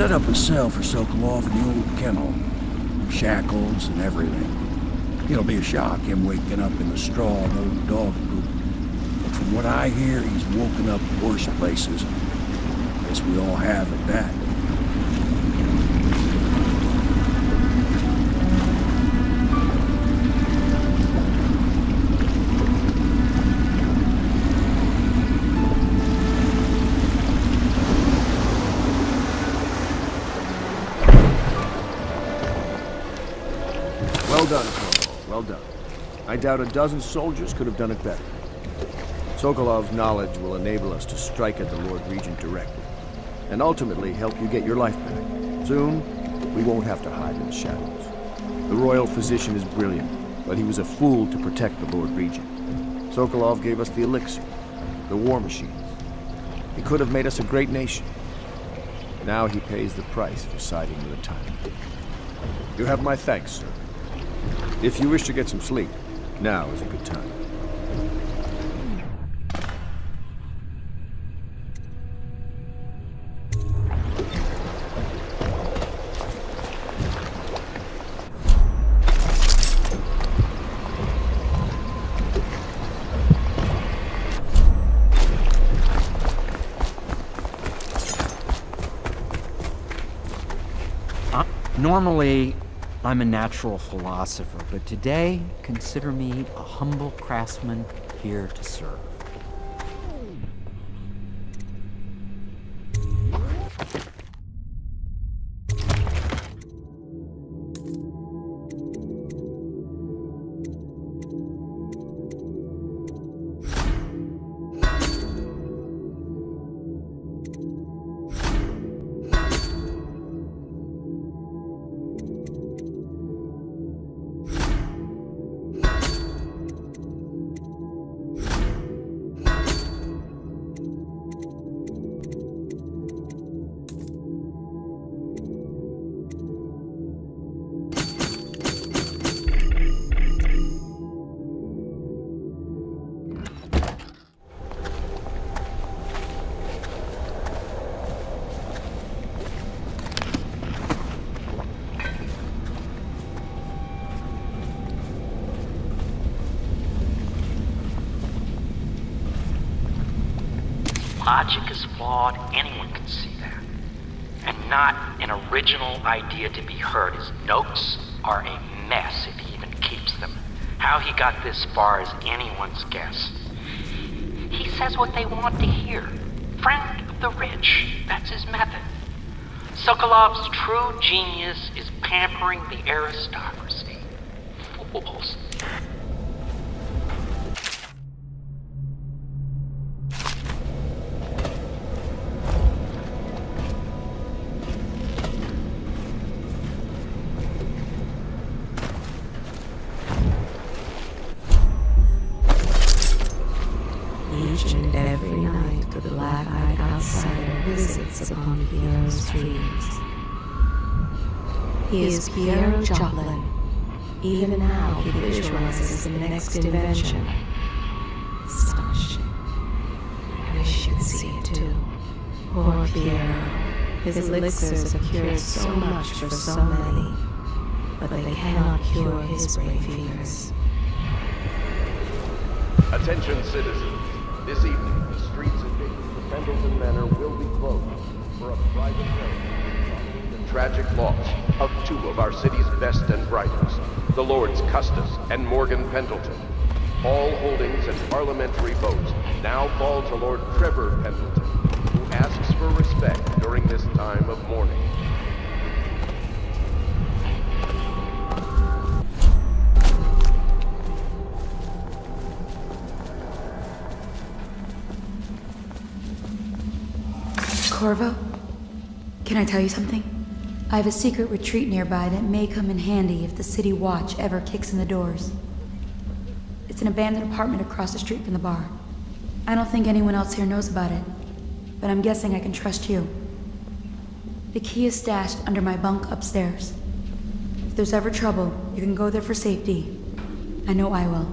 set up a cell for Sokolov in the old kennel. Shackles and everything. It'll be a shock, him waking up in the straw and old dog poop. But from what I hear, he's woken up worse places. Guess we all have at that. Well done, Sokolov. Well done. I doubt a dozen soldiers could have done it better. Sokolov's knowledge will enable us to strike at the Lord Reagent directly, and ultimately help you get your life back. Soon, we won't have to hide in the shadows. The royal physician is brilliant, but he was a fool to protect the Lord Reagent. Sokolov gave us the elixir, the war machines. He could have made us a great nation. Now he pays the price for siding with a tyrant. You have my thanks, sir. If you wish to get some sleep, now is a good time. Normally, I'm a natural philosopher, but today, consider me a humble craftsman here to serve. Logic is flawed, anyone can see that. And not an original idea to be heard. His notes are a mess if he even keeps them. How he got this far is anyone's guess. He says what they want to hear. Friend of the rich, that's his method. Sokolov's true genius is pampering the aristocracy. Fools. Each and every night the black-eyed outsider visits upon Piero's dreams. He is Piero Joplin. Even now he visualizes the next invention. Astonishing. I wish you could see it too. Poor Piero. His elixirs have cured so much for so many, but they cannot cure his brain fevers. Attention citizens. This evening, the streets and gates of the Pendleton Manor will be closed for a private ceremony following the tragic loss of two of our city's best and brightest, the Lords Custis and Morgan Pendleton. All holdings and parliamentary votes now fall to Lord Trevor Pendleton, who asks for respect during this time of mourning. Corvo, can I tell you something? I have a secret retreat nearby that may come in handy if the city watch ever kicks in the doors. It's an abandoned apartment across the street from the bar. I don't think anyone else here knows about it, but I'm guessing I can trust you. The key is stashed under my bunk upstairs. If there's ever trouble, you can go there for safety. I know I will.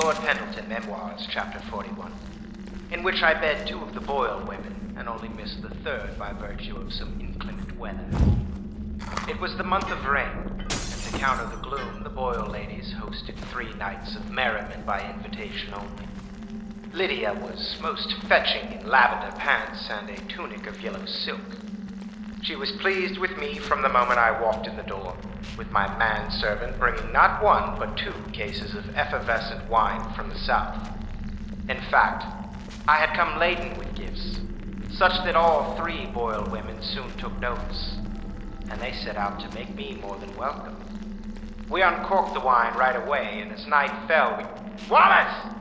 Lord Pendleton, Memoirs, Chapter 41, in which I bed 2 of the Boyle women and only missed the 3rd by virtue of some inclement weather. It was the month of rain, and to counter the gloom, the Boyle ladies hosted 3 nights of merriment by invitation only. Lydia was most fetching in lavender pants and a tunic of yellow silk. She was pleased with me from the moment I walked in the door, with my manservant bringing not 1 but 2 cases of effervescent wine from the south. In fact, I had come laden with gifts, such that all 3 Boyle women soon took notice, and they set out to make me more than welcome. We uncorked the wine right away, and as night fell, we... Wallace!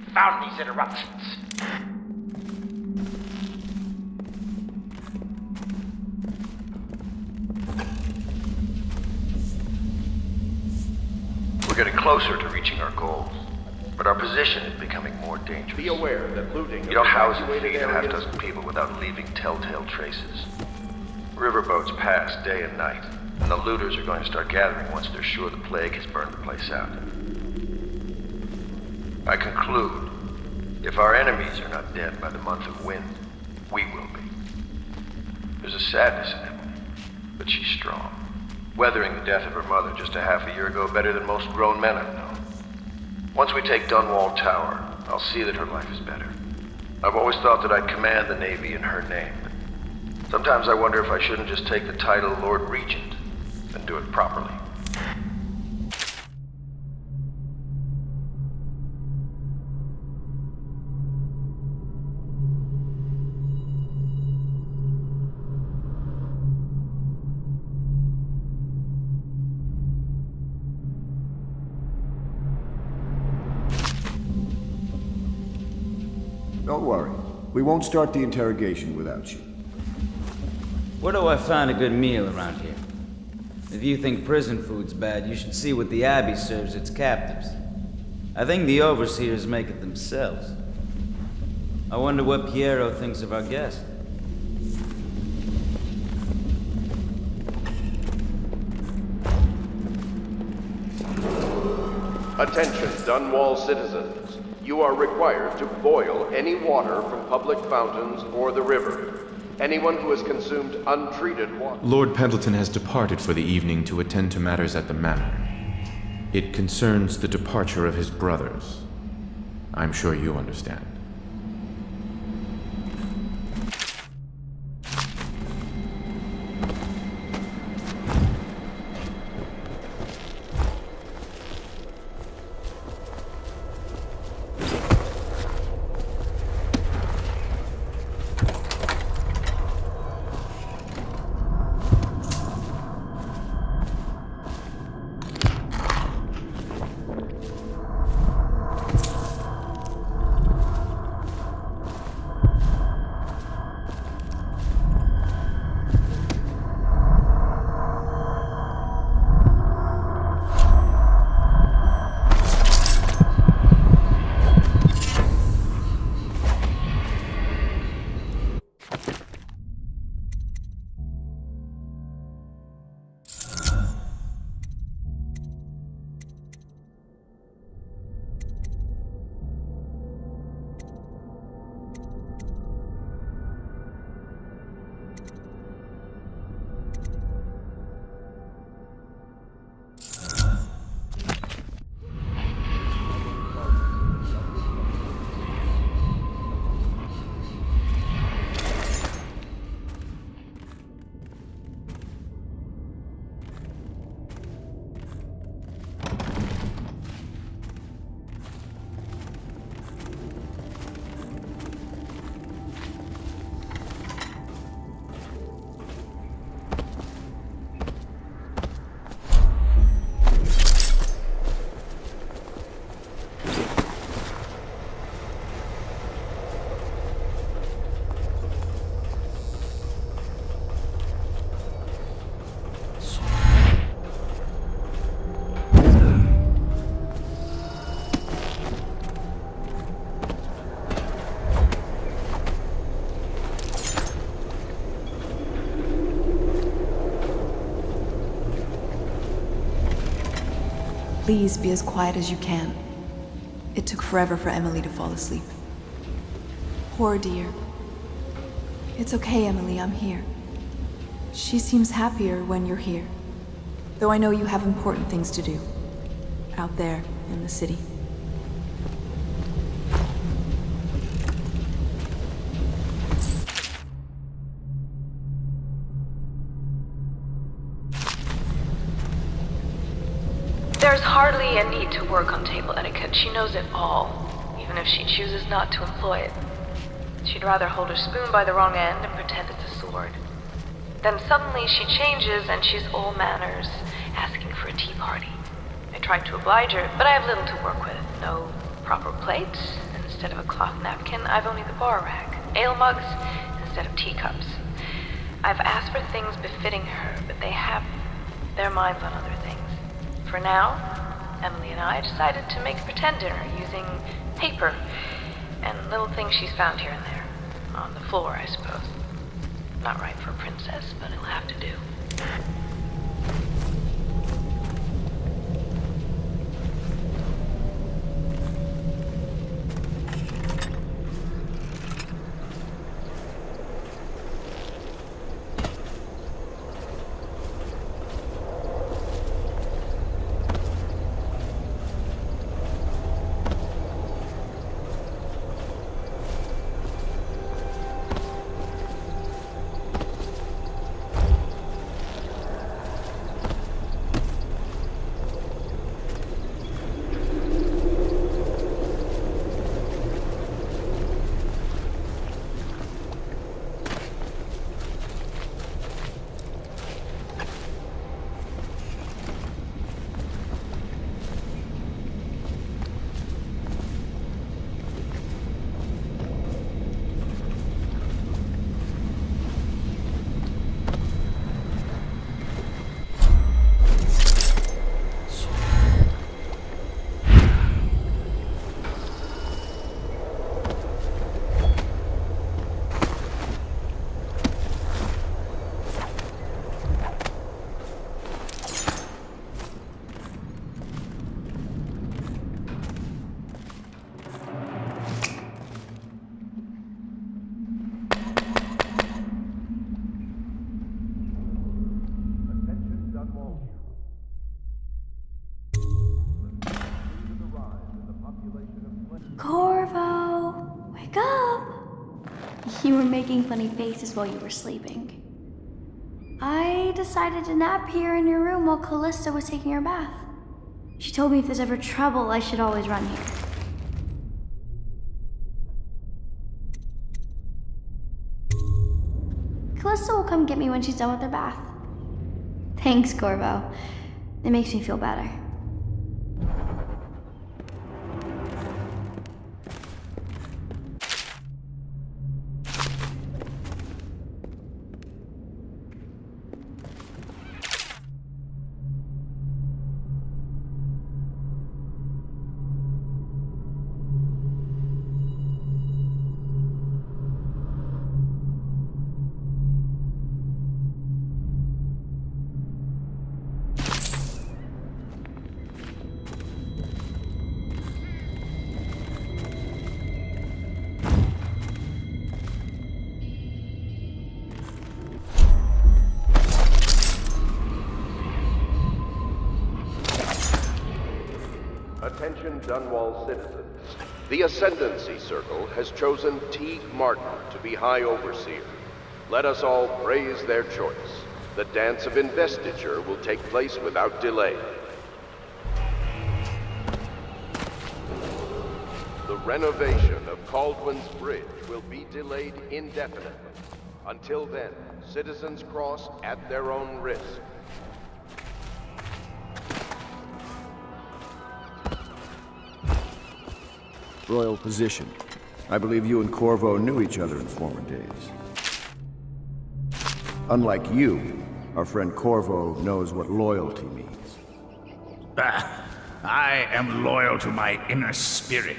Confound these interruptions. We're getting closer to reaching our goals, but our position is becoming more dangerous. Be aware that looting You don't house and evacuated feed a half areas- dozen people without leaving telltale traces. Riverboats pass day and night, and the looters are going to start gathering once they're sure the plague has burned the place out. I conclude, if our enemies are not dead by the month of wind, we will be. There's a sadness in Emily, but she's strong. Weathering the death of her mother just a half a year ago better than most grown men I've known. Once we take Dunwall Tower, I'll see that her life is better. I've always thought that I'd command the Navy in her name, but sometimes I wonder if I shouldn't just take the title Lord Reagent and do it properly. Don't worry. We won't start the interrogation without you. Where do I find a good meal around here? If you think prison food's bad, you should see what the Abbey serves its captives. I think the overseers make it themselves. I wonder what Piero thinks of our guest. Attention, Dunwall citizens. You are required to boil any water from public fountains or the river. Anyone who has consumed untreated water... Lord Pendleton has departed for the evening to attend to matters at the manor. It concerns the departure of his brothers. I'm sure you understand. Please be as quiet as you can. It took forever for Emily to fall asleep. Poor dear. It's okay, Emily, I'm here. She seems happier when you're here. Though I know you have important things to do. Out there, in the city. There's hardly a need to work on table etiquette. She knows it all, even if she chooses not to employ it. She'd rather hold her spoon by the wrong end and pretend it's a sword. Then suddenly she changes and she's all manners, asking for a tea party. I tried to oblige her, but I have little to work with. No proper plates. Instead of a cloth napkin, I've only the bar rack. Ale mugs instead of teacups. I've asked for things befitting her, but they have their minds on other things. For now, Emily and I decided to make a pretend dinner using paper and little things she's found here and there. On the floor, I suppose. Not right for a princess, but it'll have to do. Corvo, wake up! You were making funny faces while you were sleeping. I decided to nap here in your room while Callista was taking her bath. She told me if there's ever trouble, I should always run here. Callista will come get me when she's done with her bath. Thanks, Corvo. It makes me feel better. Attention Dunwall citizens. The Ascendancy Circle has chosen T. Martin to be High Overseer. Let us all praise their choice. The dance of investiture will take place without delay. The renovation of Caldwin's Bridge will be delayed indefinitely. Until then, citizens cross at their own risk. Royal position. I believe you and Corvo knew each other in former days. Unlike you, our friend Corvo knows what loyalty means. I am loyal to my inner spirit.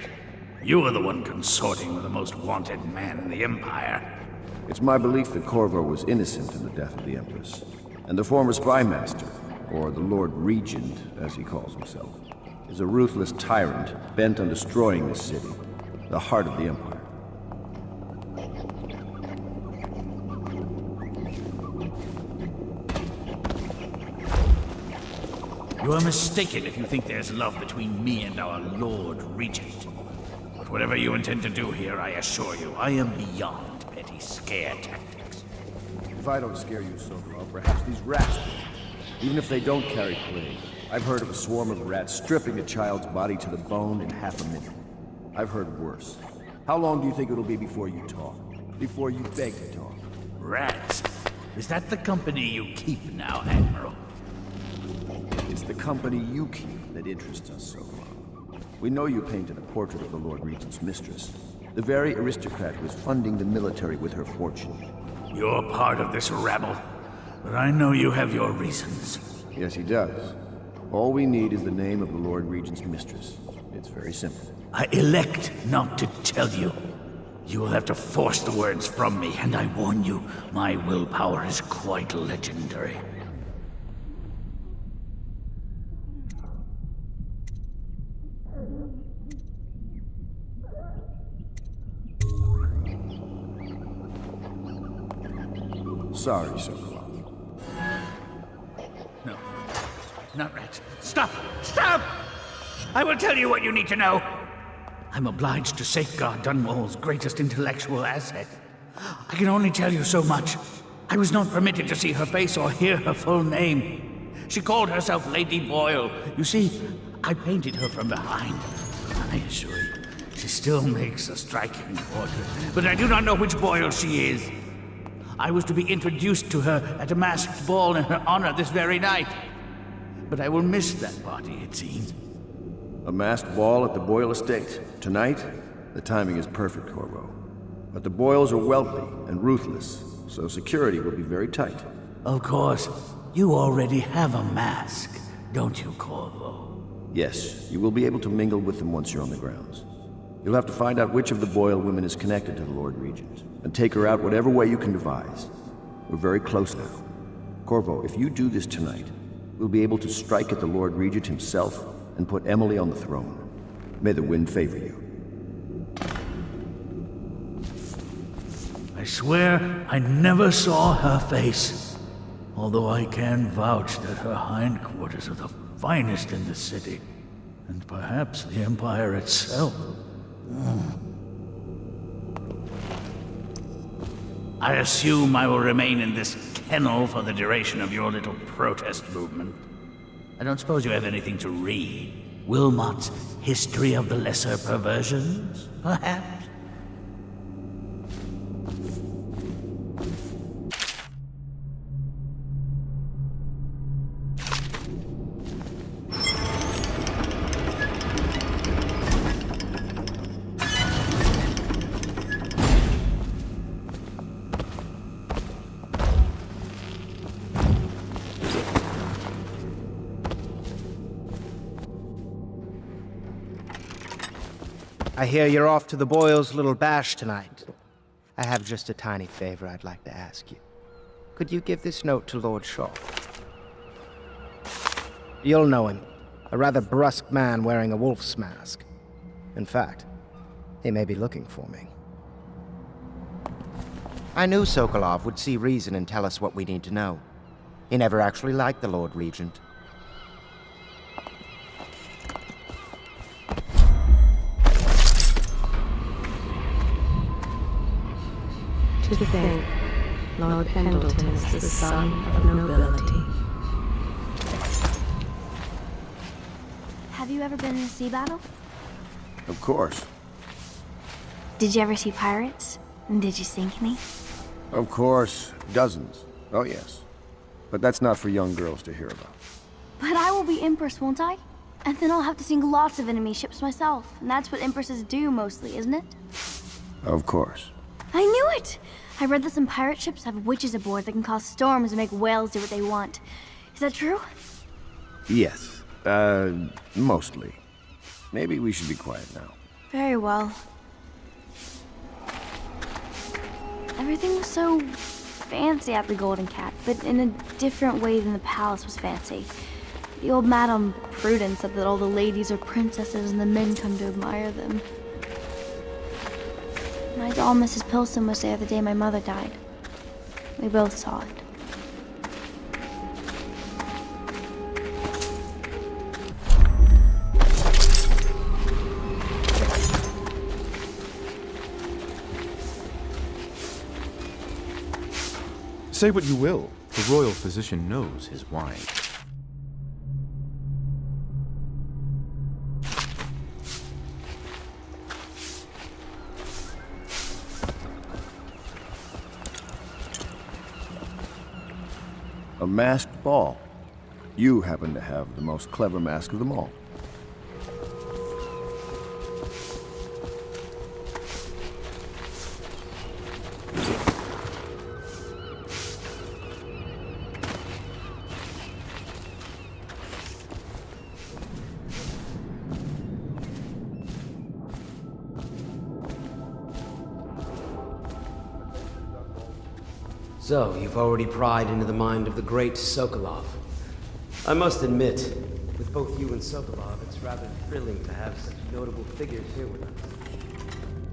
You are the one consorting with the most wanted man in the Empire. It's my belief that Corvo was innocent in the death of the Empress, and the former spy master, or the Lord Reagent, as he calls himself, is a ruthless tyrant bent on destroying this city, the heart of the Empire. You are mistaken if you think there's love between me and our Lord Regent. But whatever you intend to do here, I assure you, I am beyond petty scare tactics. If I don't scare you, Sokolov, perhaps these rats will. Even if they don't carry plague, I've heard of a swarm of rats stripping a child's body to the bone in half a minute. I've heard worse. How long do you think it'll be before you talk? Before you beg to talk? Rats? Is that the company you keep now, Admiral? It's the company you keep that interests us, Sokolov. We know you painted a portrait of the Lord Regent's mistress, the very aristocrat who is funding the military with her fortune. You're part of this rabble, but I know you have your reasons. Yes, he does. All we need is the name of the Lord Regent's mistress. It's very simple. I elect not to tell you. You will have to force the words from me, and I warn you, my willpower is quite legendary. Sorry, Sokolov. No. Not rats. Stop! Stop! I will tell you what you need to know. I'm obliged to safeguard Dunwall's greatest intellectual asset. I can only tell you so much. I was not permitted to see her face or hear her full name. She called herself Lady Boyle. You see, I painted her from behind. I assure you, she still makes a striking portrait. But I do not know which Boyle she is. I was to be introduced to her at a masked ball in her honor this very night. But I will miss that party, it seems. A masked ball at the Boyle estate. Tonight? The timing is perfect, Corvo. But the Boyles are wealthy and ruthless, so security will be very tight. Of course. You already have a mask, don't you, Corvo? Yes, you will be able to mingle with them once you're on the grounds. You'll have to find out which of the Boyle women is connected to the Lord Regent, and take her out whatever way you can devise. We're very close now. Corvo, if you do this tonight, we'll be able to strike at the Lord Regent himself and put Emily on the throne. May the wind favor you. I swear I never saw her face, although I can vouch that her hindquarters are the finest in the city, and perhaps the Empire itself. I assume I will remain in this kennel for the duration of your little protest movement. I don't suppose you have anything to read? Wilmot's History of the Lesser Perversions, perhaps? I hear you're off to the Boyles' little bash tonight. I have just a tiny favor I'd like to ask you. Could you give this note to Lord Shaw? You'll know him. A rather brusque man wearing a wolf's mask. In fact, he may be looking for me. I knew Sokolov would see reason and tell us what we need to know. He never actually liked the Lord Regent. To think, Lord Pendleton is the son of nobility. Have you ever been in a sea battle? Of course. Did you ever see pirates? And did you sink any? Of course. Dozens. Oh, yes. But that's not for young girls to hear about. But I will be Empress, won't I? And then I'll have to sink lots of enemy ships myself. And that's what Empresses do mostly, isn't it? Of course. I knew it! I read that some pirate ships have witches aboard that can cause storms and make whales do what they want. Is that true? Yes. Mostly. Maybe we should be quiet now. Very well. Everything was so fancy at the Golden Cat, but in a different way than the palace was fancy. The old Madame Prudence said that all the ladies are princesses and the men come to admire them. My doll, Mrs. Pilson, was there the day my mother died. We both saw it. Say what you will, the royal physician knows his wine. A masked ball. You happen to have the most clever mask of them all. So, you've already pried into the mind of the great Sokolov. I must admit, with both you and Sokolov, it's rather thrilling to have such notable figures here with us.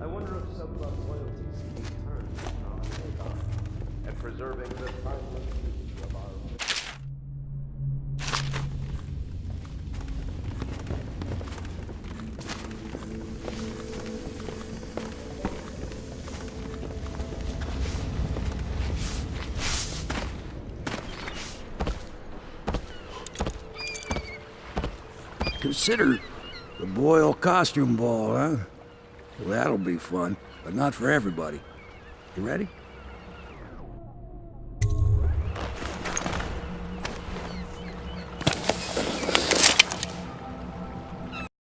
I wonder if Sokolov's loyalties can be turned on our safeguard and preserving the timeless beauty of our Consider the Boyle costume ball, huh? Well, that'll be fun, but not for everybody. You ready?